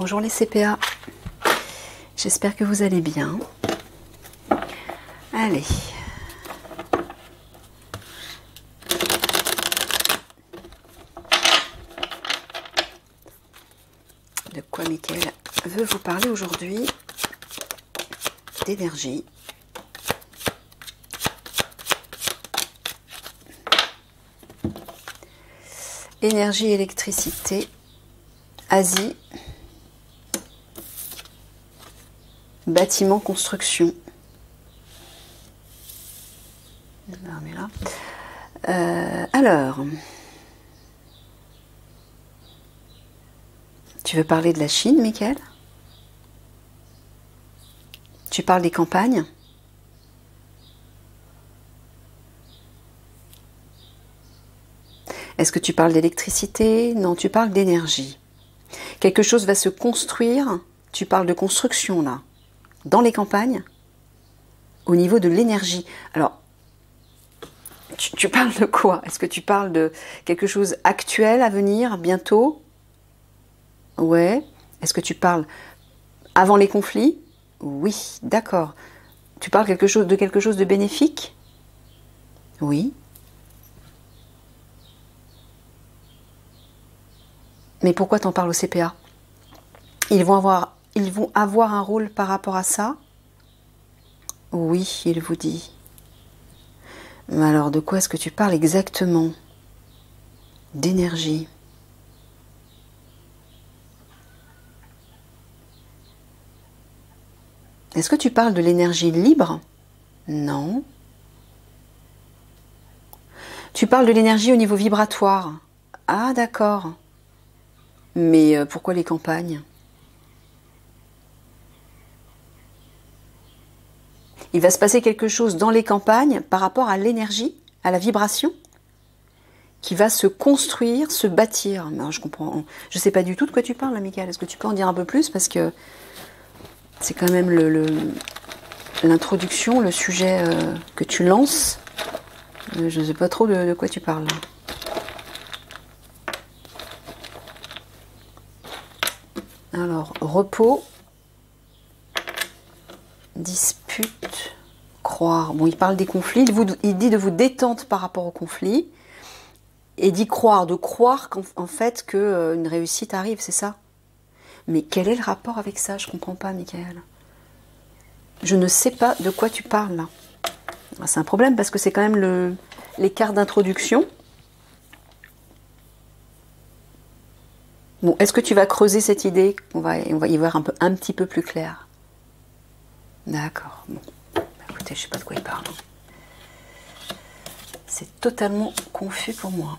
Bonjour les CPA, j'espère que vous allez bien. Allez. De quoi Mickaël veut vous parler aujourd'hui? D'énergie. Énergie, électricité, Asie, bâtiment, construction. Alors, tu veux parler de la Chine, Mickaël? Tu parles des campagnes? Est-ce que tu parles d'électricité? Non, tu parles d'énergie. Quelque chose va se construire, tu parles de construction là, dans les campagnes, au niveau de l'énergie. Alors, tu parles de quoi? Est-ce que tu parles de quelque chose actuel à venir, bientôt? Ouais. Est-ce que tu parles avant les conflits? Oui, d'accord. Tu parles quelque chose de bénéfique? Oui. Mais pourquoi t'en parles au CPA? Ils vont avoir un rôle par rapport à ça? Oui, il vous dit. Mais alors, de quoi est-ce que tu parles exactement? D'énergie. Est-ce que tu parles de l'énergie libre? Non. Tu parles de l'énergie au niveau vibratoire? Ah, d'accord. Mais pourquoi les campagnes? Il va se passer quelque chose dans les campagnes par rapport à l'énergie, à la vibration, qui va se construire, se bâtir. Mais alors, je comprends. Je sais pas du tout de quoi tu parles, là, Mickaël. Est-ce que tu peux en dire un peu plus? Parce que c'est quand même l'introduction, le sujet que tu lances. Je ne sais pas trop de quoi tu parles. Alors, repos, dispute, croire. Bon, il parle des conflits. Il dit de vous détendre par rapport aux conflits. Et d'y croire, de croire qu'en fait qu'une réussite arrive, c'est ça. Mais quel est le rapport avec ça? Je ne comprends pas, Mickaël. Je ne sais pas de quoi tu parles là. C'est un problème parce que c'est quand même l'écart d'introduction. Bon, est-ce que tu vas creuser cette idée? On va y voir un petit peu plus clair. D'accord. Bon. Écoutez, je ne sais pas de quoi il parle. C'est totalement confus pour moi.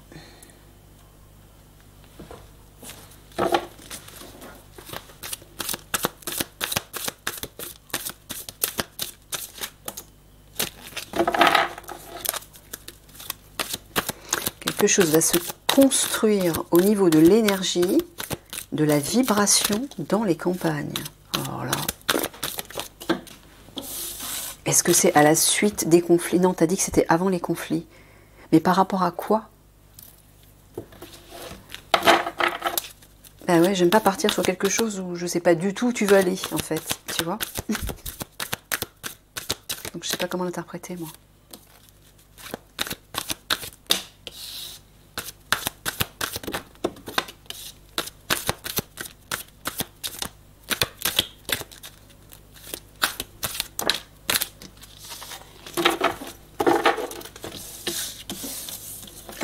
Quelque chose va se construire au niveau de l'énergie, de la vibration dans les campagnes. Alors là, est-ce que c'est à la suite des conflits? Non, tu as dit que c'était avant les conflits. Mais par rapport à quoi? Ben ouais, j'aime pas partir sur quelque chose où je sais pas du tout où tu veux aller, en fait. Tu vois? Donc je sais pas comment l'interpréter, moi.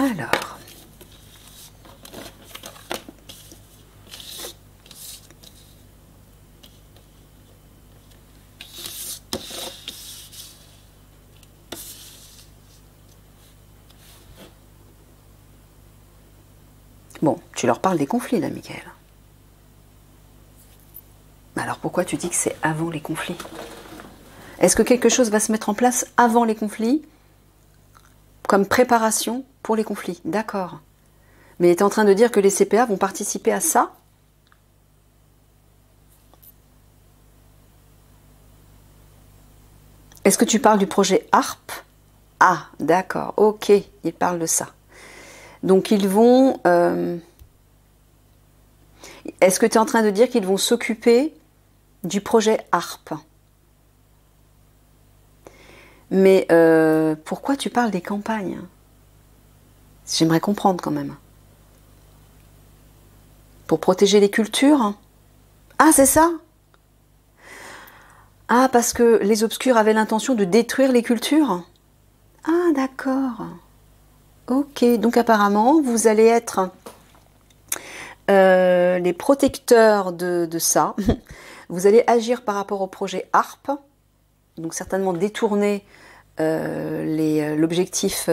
Alors, bon, tu leur parles des conflits là, Mickaël. Alors pourquoi tu dis que c'est avant les conflits? Est-ce que quelque chose va se mettre en place avant les conflits, comme préparation pour les conflits? D'accord. Mais tu es en train de dire que les CPA vont participer à ça? Est-ce que tu parles du projet HARP? Ah, d'accord, ok, ils parlent de ça. Donc ils vont Est-ce que tu es en train de dire qu'ils vont s'occuper du projet HARP? Mais pourquoi tu parles des campagnes? J'aimerais comprendre quand même. Pour protéger les cultures? Ah, c'est ça? Ah, parce que les obscurs avaient l'intention de détruire les cultures? Ah, d'accord. Ok, donc apparemment, vous allez être les protecteurs de ça. Vous allez agir par rapport au projet HARP, donc certainement détourner l'objectif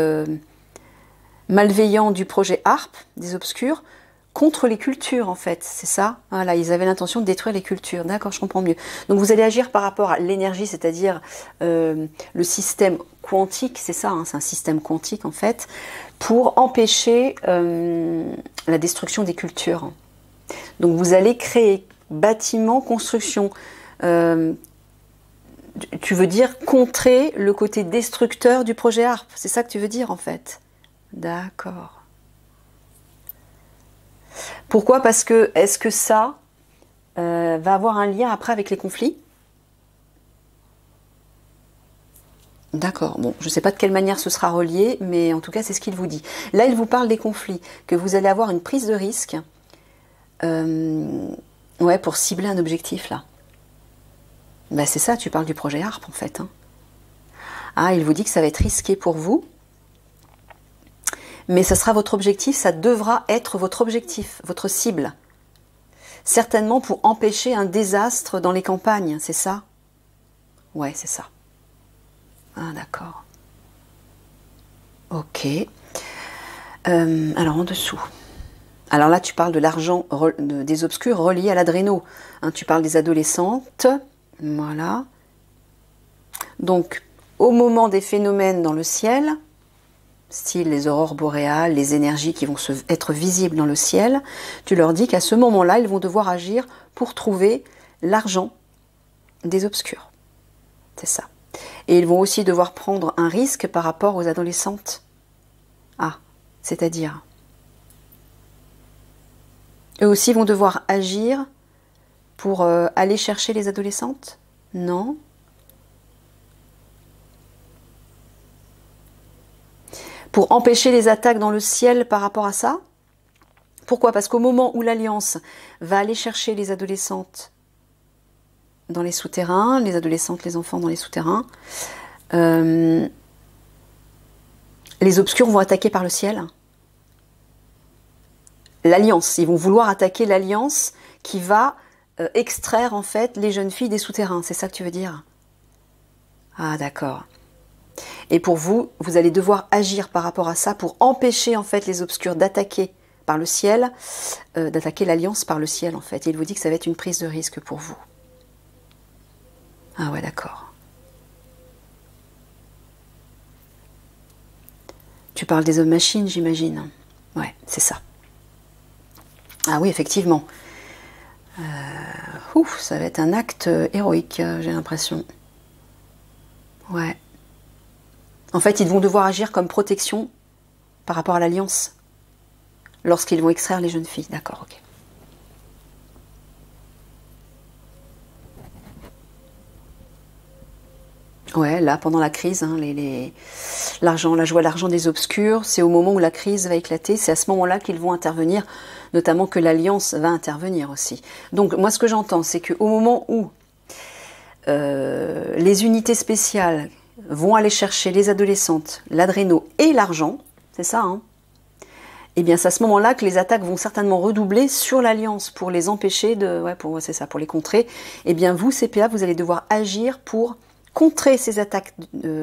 malveillant du projet HARP, des obscurs, contre les cultures en fait, c'est ça? Voilà, ils avaient l'intention de détruire les cultures, d'accord, je comprends mieux. Donc vous allez agir par rapport à l'énergie, c'est-à-dire le système quantique, c'est ça, hein, c'est un système quantique en fait, pour empêcher la destruction des cultures. Donc vous allez créer bâtiment, construction, tu veux dire contrer le côté destructeur du projet HARP, c'est ça que tu veux dire en fait? D'accord. Pourquoi? Parce que, est-ce que ça va avoir un lien après avec les conflits? D'accord, bon, je ne sais pas de quelle manière ce sera relié, mais en tout cas, c'est ce qu'il vous dit. Là, il vous parle des conflits, que vous allez avoir une prise de risque ouais, pour cibler un objectif, là. Ben, c'est ça, tu parles du projet HARP, en fait. Hein. Ah, il vous dit que ça va être risqué pour vous, mais ça sera votre objectif, ça devra être votre objectif, votre cible. Certainement pour empêcher un désastre dans les campagnes, c'est ça? Ouais, c'est ça. Ah, d'accord. Ok. Alors, en dessous. Alors là, tu parles de l'argent des obscurs reliés à l'adréno. Hein, tu parles des adolescentes. Voilà. Donc, au moment des phénomènes dans le ciel, style les aurores boréales, les énergies qui vont être visibles dans le ciel, tu leur dis qu'à ce moment-là, ils vont devoir agir pour trouver l'argent des obscurs. C'est ça. Et ils vont aussi devoir prendre un risque par rapport aux adolescentes. Ah, c'est-à-dire, eux aussi vont devoir agir pour aller chercher les adolescentes? Non. Pour empêcher les attaques dans le ciel par rapport à ça? Pourquoi? Parce qu'au moment où l'Alliance va aller chercher les adolescentes dans les souterrains, les adolescentes, les enfants dans les souterrains, les obscurs vont attaquer par le ciel. L'Alliance, ils vont vouloir attaquer l'Alliance qui va extraire en fait les jeunes filles des souterrains, c'est ça que tu veux dire? Ah d'accord. Et pour vous, vous allez devoir agir par rapport à ça pour empêcher en fait les obscurs d'attaquer par le ciel, d'attaquer l'Alliance par le ciel en fait. Et il vous dit que ça va être une prise de risque pour vous. Ah ouais, d'accord. Tu parles des hommes-machines, j'imagine. Ouais, c'est ça. Ah oui, effectivement. Ouf, ça va être un acte héroïque, j'ai l'impression. Ouais. En fait, ils vont devoir agir comme protection par rapport à l'Alliance lorsqu'ils vont extraire les jeunes filles. D'accord, ok. Ouais, là, pendant la crise, hein, l'argent, la joie, l'argent des obscurs, c'est au moment où la crise va éclater, c'est à ce moment-là qu'ils vont intervenir, notamment que l'Alliance va intervenir aussi. Donc, moi, ce que j'entends, c'est qu'au moment où les unités spéciales vont aller chercher les adolescentes, l'adréno et l'argent, c'est ça, hein, et bien c'est à ce moment-là que les attaques vont certainement redoubler sur l'Alliance pour les empêcher de, ouais, c'est ça, pour les contrer. Et bien vous, CPA, vous allez devoir agir pour contrer ces attaques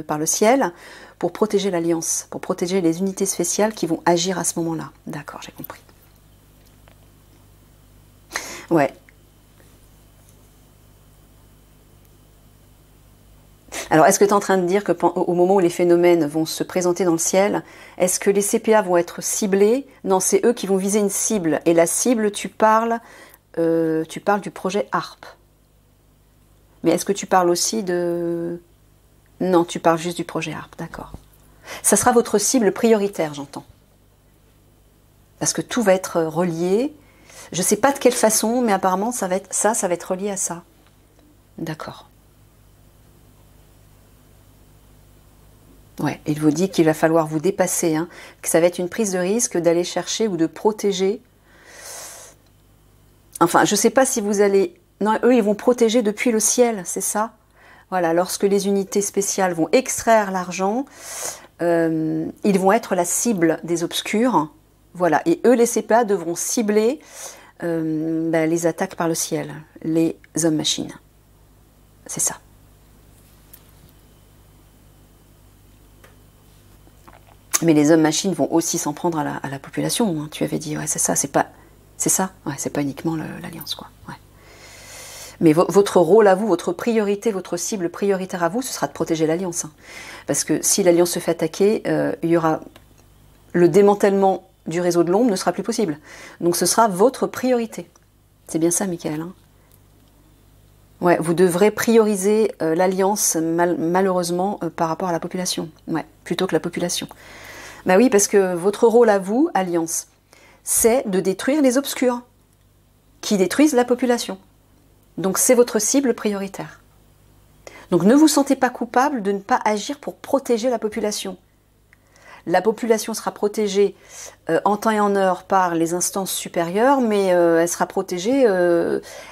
par le ciel, pour protéger l'Alliance, pour protéger les unités spéciales qui vont agir à ce moment-là. D'accord, j'ai compris. Ouais. Alors, est-ce que tu es en train de dire qu'au moment où les phénomènes vont se présenter dans le ciel, est-ce que les CPA vont être ciblés? Non, c'est eux qui vont viser une cible. Et la cible, tu parles du projet HARP. Mais est-ce que tu parles aussi de... Non, tu parles juste du projet HARP, d'accord. Ça sera votre cible prioritaire, j'entends. Parce que tout va être relié. Je ne sais pas de quelle façon, mais apparemment, ça va être relié à ça. D'accord. Ouais, il vous dit qu'il va falloir vous dépasser, hein, que ça va être une prise de risque d'aller chercher ou de protéger. Enfin, je ne sais pas si vous allez... Non, eux, ils vont protéger depuis le ciel, c'est ça? Voilà, lorsque les unités spéciales vont extraire l'argent, ils vont être la cible des obscurs. Voilà, et eux, les CPA, devront cibler les attaques par le ciel, les hommes-machines. C'est ça. Mais les hommes-machines vont aussi s'en prendre à la population, hein. Tu avais dit, ouais, c'est ça, c'est pas... C'est ça, ouais, c'est pas uniquement l'Alliance, quoi. Ouais. Mais votre rôle à vous, votre priorité, votre cible prioritaire à vous, ce sera de protéger l'Alliance. Hein. Parce que si l'Alliance se fait attaquer, il y aura... Le démantèlement du réseau de l'ombre ne sera plus possible. Donc ce sera votre priorité. C'est bien ça, Michael, hein. Ouais, vous devrez prioriser l'Alliance, malheureusement, par rapport à la population. Ouais, plutôt que la population. Bah oui, parce que votre rôle à vous, Alliance, c'est de détruire les obscurs, qui détruisent la population. Donc c'est votre cible prioritaire. Donc ne vous sentez pas coupable de ne pas agir pour protéger la population. La population sera protégée en temps et en heure par les instances supérieures, mais elle sera protégée,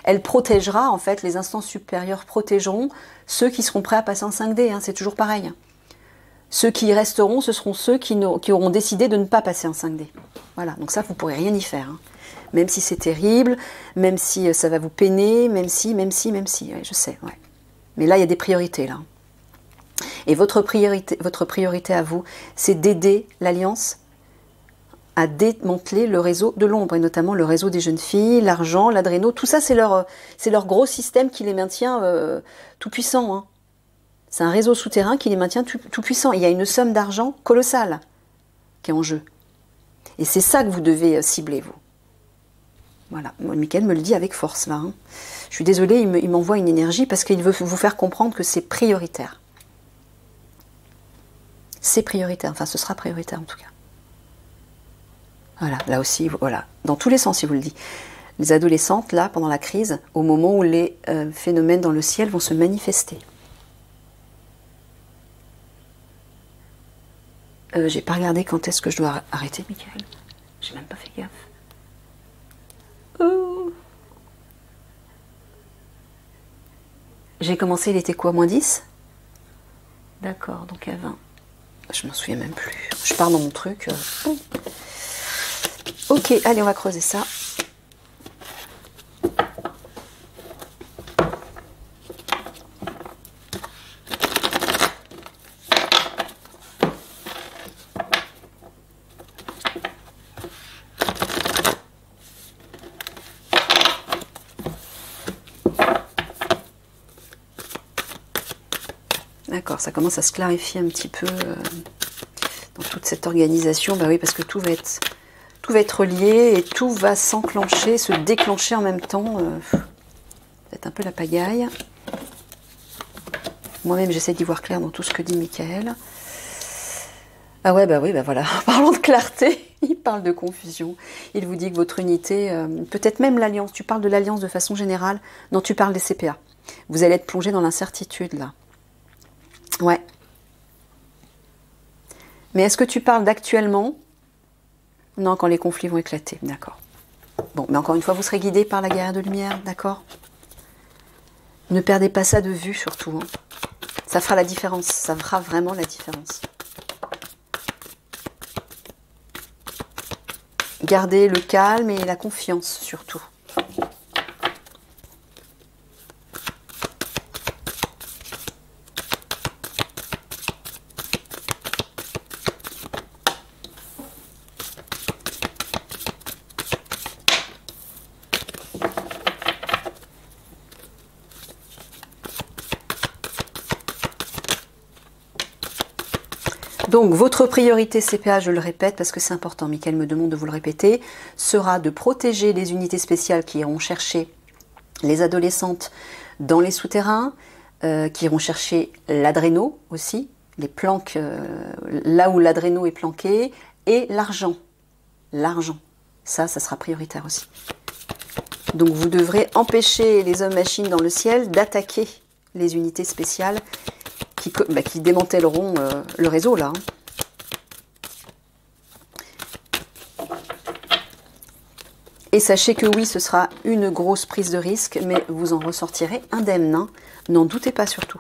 elle protégera, en fait, les instances supérieures protégeront ceux qui seront prêts à passer en 5D, hein, c'est toujours pareil. Ceux qui resteront, ce seront ceux qui auront décidé de ne pas passer en 5D. Voilà, donc ça, vous ne pourrez rien y faire. Hein. Même si c'est terrible, même si ça va vous peiner, même si, ouais, je sais, ouais. Mais là, il y a des priorités, là. Et votre priorité à vous, c'est d'aider l'Alliance à démanteler le réseau de l'ombre, et notamment le réseau des jeunes filles, l'argent, l'adréno, tout ça, c'est leur gros système qui les maintient tout puissants. Hein. C'est un réseau souterrain qui les maintient tout puissants. Il y a une somme d'argent colossale qui est en jeu. Et c'est ça que vous devez cibler, vous. Voilà, Michael me le dit avec force, là. Hein. Je suis désolée, il m'envoie une énergie parce qu'il veut vous faire comprendre que c'est prioritaire. C'est prioritaire, enfin ce sera prioritaire en tout cas. Voilà, là aussi, voilà, dans tous les sens, il vous le dit. Les adolescentes, là, pendant la crise, au moment où les phénomènes dans le ciel vont se manifester. J'ai pas regardé quand est-ce que je dois arrêter, Michael. J'ai même pas fait gaffe. Oh. J'ai commencé, il était quoi, -10? D'accord, donc à 20. Je m'en souviens même plus. Je pars dans mon truc. Ok, allez, on va creuser ça. D'accord, ça commence à se clarifier un petit peu dans toute cette organisation. Bah oui, parce que tout va être relié et tout va s'enclencher, se déclencher en même temps. C'est un peu la pagaille. Moi-même, j'essaie d'y voir clair dans tout ce que dit Michael. Ah ouais, bah oui, bah voilà. Parlons de clarté, il parle de confusion. Il vous dit que votre unité, peut-être même l'Alliance, tu parles de l'Alliance de façon générale. Non, tu parles des CPA. Vous allez être plongé dans l'incertitude, là. Ouais. Mais est-ce que tu parles d'actuellement? Non, quand les conflits vont éclater, d'accord. Bon, mais encore une fois, vous serez guidé par la guerrière de lumière, d'accord? Ne perdez pas ça de vue, surtout. Hein. Ça fera la différence, ça fera vraiment la différence. Gardez le calme et la confiance, surtout. Donc, votre priorité CPA, je le répète parce que c'est important, Michael me demande de vous le répéter, sera de protéger les unités spéciales qui iront chercher les adolescentes dans les souterrains, qui iront chercher l'adréno aussi, les planques, là où l'adréno est planqué, et l'argent. L'argent, ça sera prioritaire aussi. Donc vous devrez empêcher les hommes-machines dans le ciel d'attaquer les unités spéciales qui démantèleront le réseau là. Et sachez que oui, ce sera une grosse prise de risque, mais vous en ressortirez indemne, hein. N'en doutez pas surtout.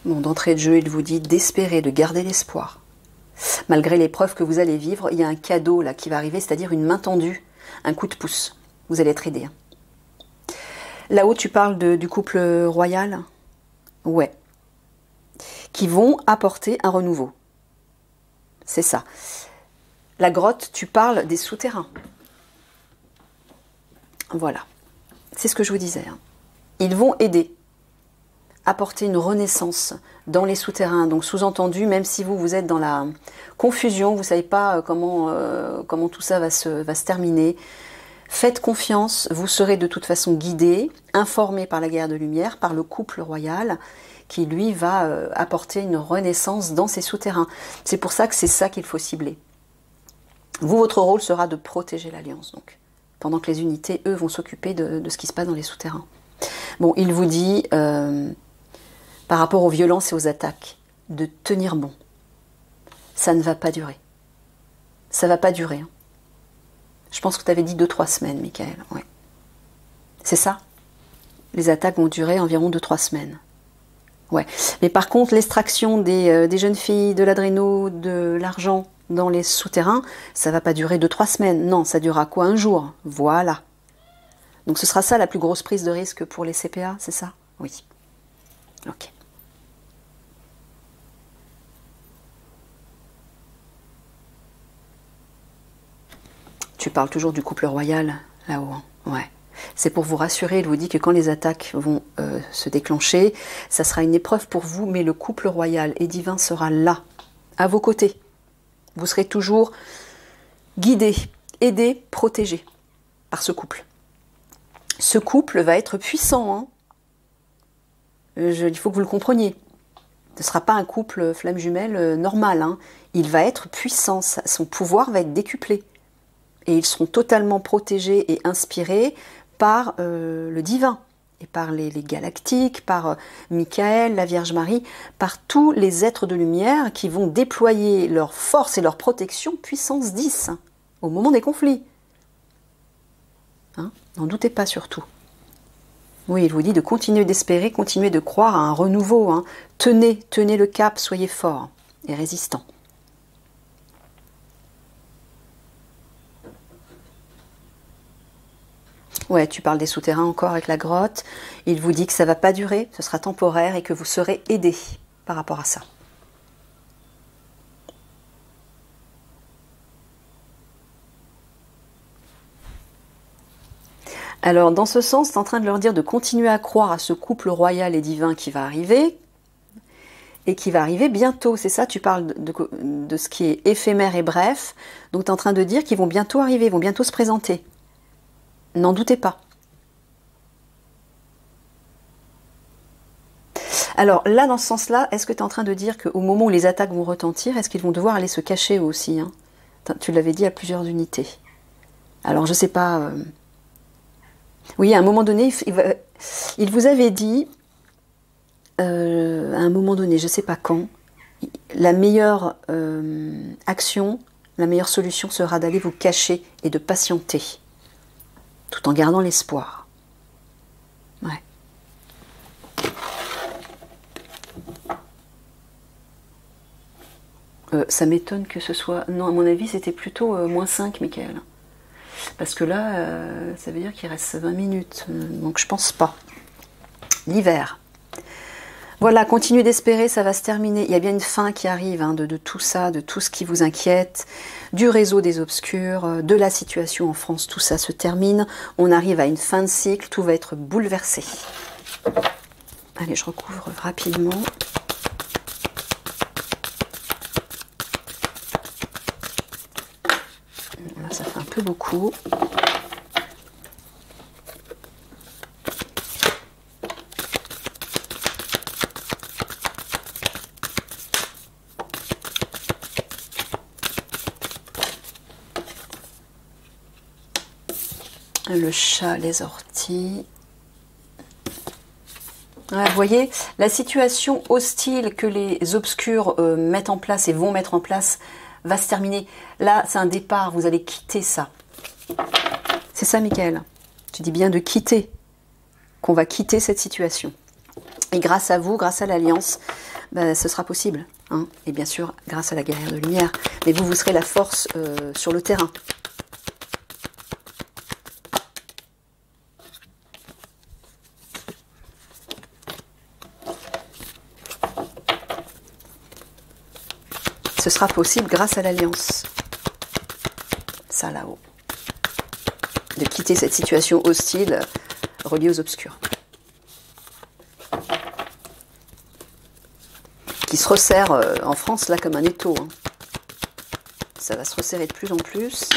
Bon, d'entrée de jeu, il vous dit d'espérer, de garder l'espoir. Malgré l'épreuve que vous allez vivre, il y a un cadeau là qui va arriver, c'est-à-dire une main tendue, un coup de pouce. Vous allez être aidé. Hein. Là-haut, tu parles du couple royal? Ouais. Qui vont apporter un renouveau. C'est ça. La grotte, tu parles des souterrains. Voilà. C'est ce que je vous disais. Hein. Ils vont aider. Apporter une renaissance dans les souterrains. Donc sous-entendu, même si vous êtes dans la confusion, vous ne savez pas comment tout ça va se terminer, faites confiance, vous serez de toute façon guidé, informé par la guerre de lumière, par le couple royal, qui lui va apporter une renaissance dans ces souterrains. C'est pour ça que c'est ça qu'il faut cibler. Vous, votre rôle sera de protéger l'Alliance, donc, pendant que les unités, eux, vont s'occuper de ce qui se passe dans les souterrains. Bon, il vous dit... par rapport aux violences et aux attaques, de tenir bon. Ça ne va pas durer. Ça ne va pas durer. Hein. Je pense que tu avais dit 2-3 semaines, Michael. Ouais. C'est ça? Les attaques vont durer environ 2-3 semaines. Ouais. Mais par contre, l'extraction des jeunes filles, de l'adréno, de l'argent dans les souterrains, ça ne va pas durer 2-3 semaines. Non, ça durera quoi? Un jour. Voilà. Donc ce sera ça la plus grosse prise de risque pour les CPA, c'est ça? Oui. Ok. Tu parles toujours du couple royal, là-haut. Hein. Ouais. C'est pour vous rassurer, il vous dit que quand les attaques vont se déclencher, ça sera une épreuve pour vous, mais le couple royal et divin sera là, à vos côtés. Vous serez toujours guidés, aidés, protégés par ce couple. Ce couple va être puissant. Hein. Il faut que vous le compreniez. Ce ne sera pas un couple flamme jumelle normal. Hein. Il va être puissant, son pouvoir va être décuplé. Et ils seront totalement protégés et inspirés par le divin, et par les galactiques, par Michael, la Vierge Marie, par tous les êtres de lumière qui vont déployer leur force et leur protection puissance 10 hein, au moment des conflits. Hein, n'en doutez pas surtout. Oui, il vous dit de continuer d'espérer, continuer de croire à un renouveau. Hein. Tenez le cap, soyez forts et résistants. Ouais, tu parles des souterrains encore avec la grotte. Il vous dit que ça ne va pas durer, ce sera temporaire et que vous serez aidés par rapport à ça. Alors, dans ce sens, tu es en train de leur dire de continuer à croire à ce couple royal et divin qui va arriver, et qui va arriver bientôt. C'est ça, tu parles de ce qui est éphémère et bref. Donc, tu es en train de dire qu'ils vont bientôt arriver, ils vont bientôt se présenter. N'en doutez pas. Alors là, dans ce sens-là, est-ce que tu es en train de dire qu'au moment où les attaques vont retentir, est-ce qu'ils vont devoir aller se cacher eux aussi hein? Tu l'avais dit à plusieurs unités. Alors je sais pas... Oui, à un moment donné, il vous avait dit, à un moment donné, je ne sais pas quand, la meilleure action, la meilleure solution sera d'aller vous cacher et de patienter. Tout en gardant l'espoir. Ouais. Ça m'étonne que ce soit... Non, à mon avis, c'était plutôt -5, Michael. Parce que là, ça veut dire qu'il reste 20 minutes. Donc, je pense pas. L'hiver. Voilà, continuez d'espérer, ça va se terminer. Il y a bien une fin qui arrive hein, de tout ça, de tout ce qui vous inquiète, du réseau des obscurs, de la situation en France, tout ça se termine. On arrive à une fin de cycle, tout va être bouleversé. Allez, je recouvre rapidement. Là, ça fait un peu beaucoup. Le chat, les orties. Ouais, vous voyez, la situation hostile que les obscurs mettent en place et vont mettre en place va se terminer. Là, c'est un départ, vous allez quitter ça. C'est ça, Michael. Tu dis bien de quitter, qu'on va quitter cette situation. Et grâce à vous, grâce à l'Alliance, ben, ce sera possible. Hein. Et bien sûr, grâce à la guerrière de lumière. Mais vous serez la force sur le terrain. Ce sera possible grâce à l'Alliance. Ça là-haut. De quitter cette situation hostile reliée aux obscurs. Qui se resserre en France là comme un étau. Hein. Ça va se resserrer de plus en plus.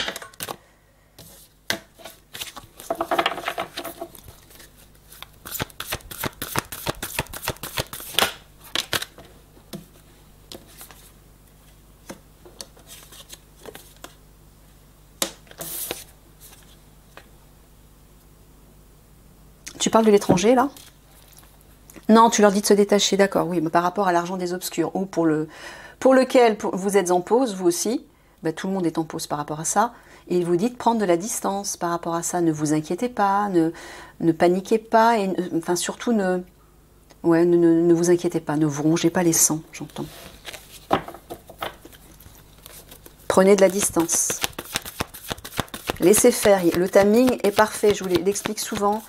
Tu parles de l'étranger, là? Non, tu leur dis de se détacher, d'accord, oui, mais par rapport à l'argent des obscurs, ou pour lequel vous êtes en pause, vous aussi, ben, tout le monde est en pause par rapport à ça, et il vous dit de prendre de la distance par rapport à ça, ne vous inquiétez pas, ne paniquez pas, et enfin surtout ne vous inquiétez pas, ne vous rongez pas les sangs, j'entends. Prenez de la distance. Laissez faire, le timing est parfait, je vous l'explique souvent.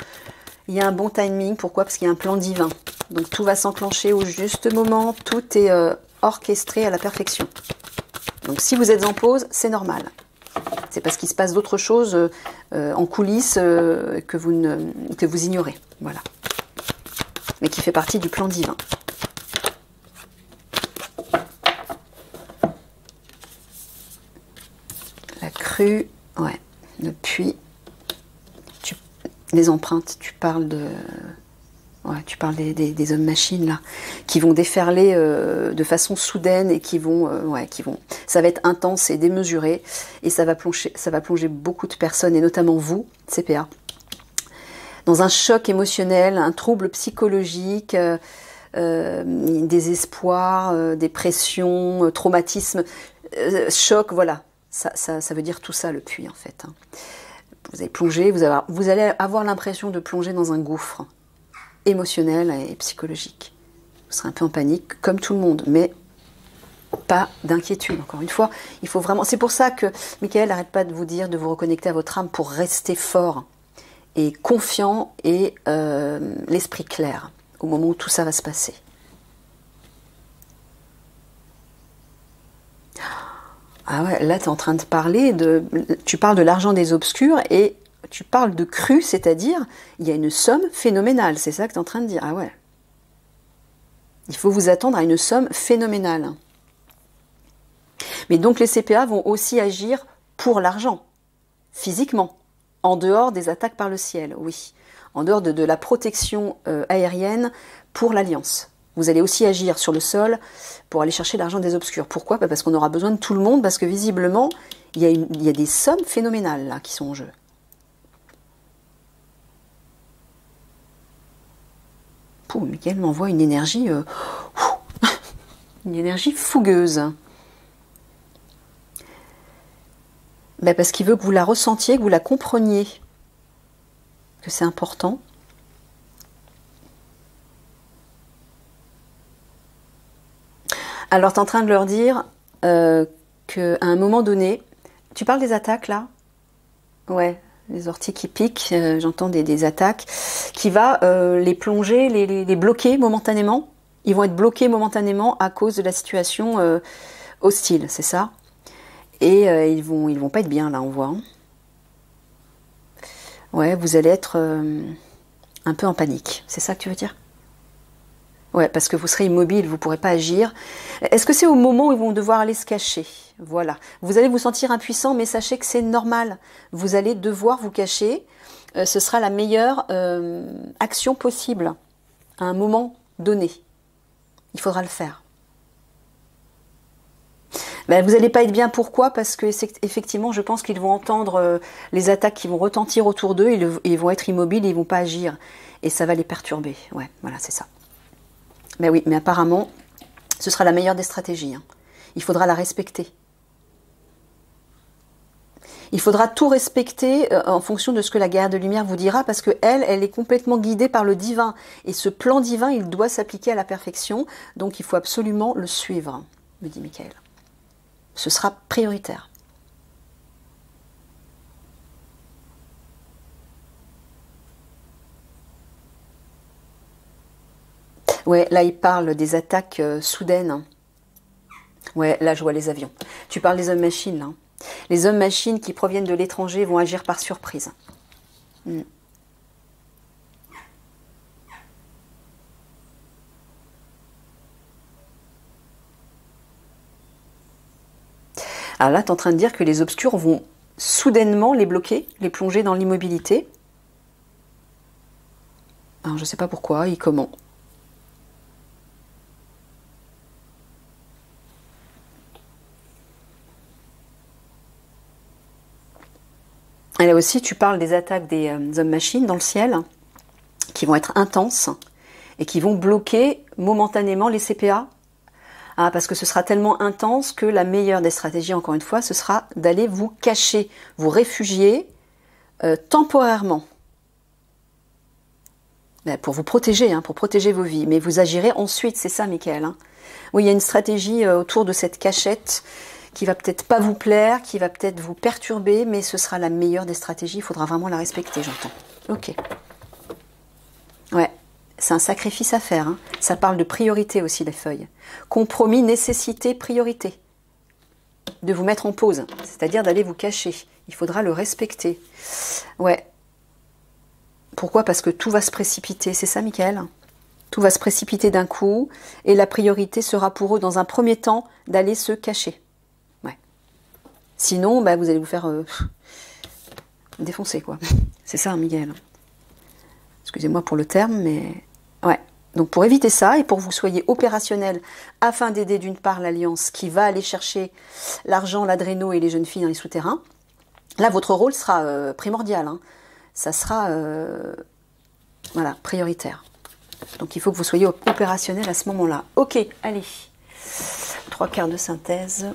Il y a un bon timing, pourquoi? Parce qu'il y a un plan divin. Donc tout va s'enclencher au juste moment, tout est orchestré à la perfection. Donc si vous êtes en pause, c'est normal. C'est parce qu'il se passe d'autres choses en coulisses que vous ignorez. Voilà. Mais qui fait partie du plan divin. La crue, ouais, le puits. Les empreintes, tu parles des hommes-machines là, qui vont déferler de façon soudaine et qui vont, ça va être intense et démesuré et ça va plonger beaucoup de personnes et notamment vous, CPA, dans un choc émotionnel, un trouble psychologique, désespoir, dépression, traumatisme, choc, voilà, ça veut dire tout ça le puits en fait. Hein. Vous allez plonger, vous allez avoir l'impression de plonger dans un gouffre émotionnel et psychologique. Vous serez un peu en panique, comme tout le monde, mais pas d'inquiétude. Encore une fois, il faut vraiment... C'est pour ça que Michael n'arrête pas de vous dire de vous reconnecter à votre âme pour rester fort et confiant et l'esprit clair au moment où tout ça va se passer. Ah ouais, là tu es en train de parler tu parles de l'argent des obscurs et tu parles de crue, c'est-à-dire il y a une somme phénoménale, c'est ça que tu es en train de dire. Ah ouais. Il faut vous attendre à une somme phénoménale. Mais donc les CPA vont aussi agir pour l'argent, physiquement, en dehors des attaques par le ciel, oui. En dehors de la protection aérienne pour l'Alliance. Vous allez aussi agir sur le sol pour aller chercher l'argent des obscurs. Pourquoi? Parce qu'on aura besoin de tout le monde, parce que visiblement, il y a des sommes phénoménales là qui sont en jeu. Pouh, Michael m'envoie une énergie, une énergie fougueuse. Ben parce qu'il veut que vous la ressentiez, que vous la compreniez, que c'est important. Alors, tu es en train de leur dire qu'à un moment donné, tu parles des attaques là? Ouais, les orties qui piquent, j'entends des attaques, qui va les plonger, les bloquer momentanément. Ils vont être bloqués momentanément à cause de la situation hostile, c'est ça. Et ils vont pas être bien, là, on voit. Hein. Ouais, vous allez être un peu en panique. C'est ça que tu veux dire? Ouais, parce que vous serez immobile, vous ne pourrez pas agir. Est-ce que c'est au moment où ils vont devoir aller se cacher? Voilà. Vous allez vous sentir impuissant, mais sachez que c'est normal. Vous allez devoir vous cacher. Ce sera la meilleure action possible à un moment donné. Il faudra le faire. Ben, vous n'allez pas être bien. Pourquoi? Parce que effectivement, je pense qu'ils vont entendre les attaques qui vont retentir autour d'eux. Ils vont être immobiles, ils ne vont pas agir. Et ça va les perturber. Ouais, voilà, c'est ça. Ben oui, mais apparemment, ce sera la meilleure des stratégies. Hein. Il faudra la respecter. Il faudra tout respecter en fonction de ce que la guerre de lumière vous dira, parce que elle est complètement guidée par le divin. Et ce plan divin, il doit s'appliquer à la perfection. Donc il faut absolument le suivre, me dit Michael. Ce sera prioritaire. Ouais, là il parle des attaques soudaines. Ouais, là je vois les avions. Tu parles des hommes-machines, là. Les hommes-machines qui proviennent de l'étranger vont agir par surprise. Alors là, tu es en train de dire que les obscurs vont soudainement les bloquer, les plonger dans l'immobilité. Alors je ne sais pas pourquoi, et comment. Et là aussi, tu parles des attaques des hommes-machines dans le ciel, qui vont être intenses et qui vont bloquer momentanément les CPA. Ah, parce que ce sera tellement intense que la meilleure des stratégies, encore une fois, ce sera d'aller vous cacher, vous réfugier temporairement. Ben, pour vous protéger, hein, pour protéger vos vies. Mais vous agirez ensuite, c'est ça, Michael. Hein. Oui, il y a une stratégie autour de cette cachette qui va peut-être pas vous plaire, qui va peut-être vous perturber, mais ce sera la meilleure des stratégies. Il faudra vraiment la respecter, j'entends. Ok. Ouais, c'est un sacrifice à faire. Hein. Ça parle de priorité aussi, les feuilles. Compromis, nécessité, priorité. De vous mettre en pause, c'est-à-dire d'aller vous cacher. Il faudra le respecter. Ouais. Pourquoi? Parce que tout va se précipiter. C'est ça, Michael? Tout va se précipiter d'un coup, et la priorité sera pour eux, dans un premier temps, d'aller se cacher. Ouais. Sinon, bah, vous allez vous faire défoncer, quoi. C'est ça, Miguel. Excusez-moi pour le terme, mais... Ouais. Donc, pour éviter ça, et pour que vous soyez opérationnel, afin d'aider d'une part l'Alliance qui va aller chercher l'argent, l'adréno et les jeunes filles dans les souterrains, là, votre rôle sera primordial. Hein. Ça sera voilà, prioritaire. Donc, il faut que vous soyez opérationnel à ce moment-là. Ok, allez. 3/4 de synthèse.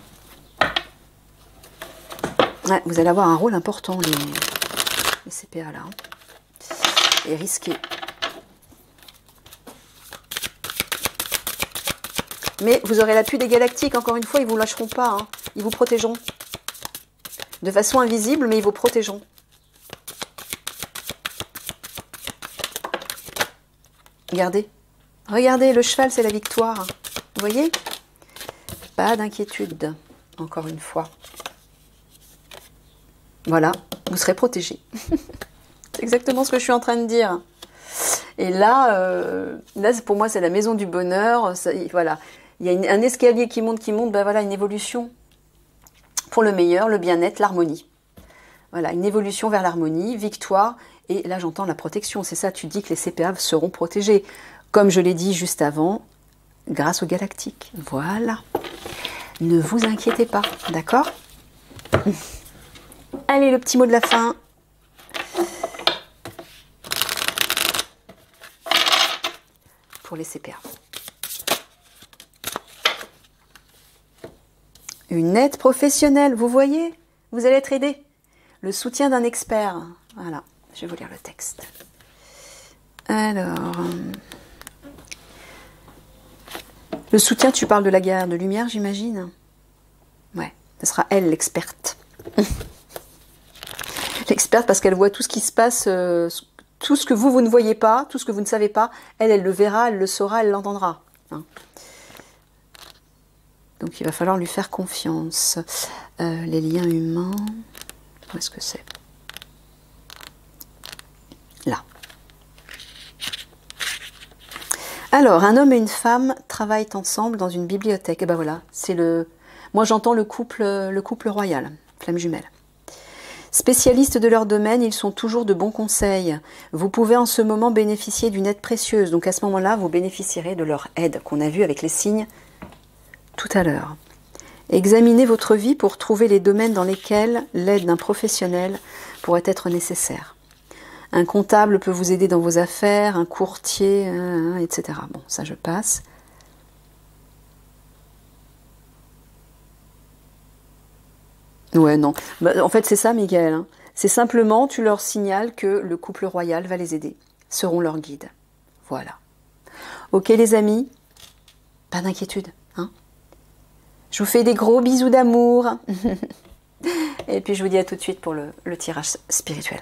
Ouais, vous allez avoir un rôle important, les CPA, là. Hein. Et risqué. Mais vous aurez l'appui des galactiques, encore une fois, ils ne vous lâcheront pas. Hein. Ils vous protégeront. De façon invisible, mais ils vous protégeront. Regardez. Regardez, le cheval, c'est la victoire. Vous voyez? Pas d'inquiétude, encore une fois. Voilà, vous serez protégé. C'est exactement ce que je suis en train de dire. Et là, pour moi, c'est la maison du bonheur. Ça, voilà. Il y a un escalier qui monte, ben voilà, une évolution pour le meilleur, le bien-être, l'harmonie. Voilà, une évolution vers l'harmonie, victoire. Et là, j'entends la protection. C'est ça, tu dis que les CPA seront protégés. Comme je l'ai dit juste avant, grâce aux galactiques. Voilà. Ne vous inquiétez pas, d'accord? Allez, le petit mot de la fin. Pour les CPA. Une aide professionnelle, vous voyez? Vous allez être aidé. Le soutien d'un expert. Voilà, je vais vous lire le texte. Alors... le soutien, tu parles de la guerre de lumière, j'imagine? Ouais, ce sera elle, l'experte. L'experte parce qu'elle voit tout ce qui se passe, tout ce que vous ne voyez pas, tout ce que vous ne savez pas. Elle le verra, elle le saura, elle l'entendra. hein. Donc il va falloir lui faire confiance. Les liens humains, où est-ce que c'est? Là. Alors, un homme et une femme travaillent ensemble dans une bibliothèque. Et ben voilà, c'est le... Moi j'entends le couple royal, flamme jumelle. Spécialistes de leur domaine, ils sont toujours de bons conseils. Vous pouvez en ce moment bénéficier d'une aide précieuse. Donc à ce moment-là, vous bénéficierez de leur aide qu'on a vu avec les signes tout à l'heure. Examinez votre vie pour trouver les domaines dans lesquels l'aide d'un professionnel pourrait être nécessaire. Un comptable peut vous aider dans vos affaires, un courtier, etc. Bon, ça je passe. Ouais, non. Bah, en fait, c'est ça, Michael. Hein. C'est simplement, tu leur signales que le couple royal va les aider, seront leurs guides. Voilà. Ok, les amis, pas d'inquiétude. Hein. Je vous fais des gros bisous d'amour. Et puis, je vous dis à tout de suite pour le tirage spirituel.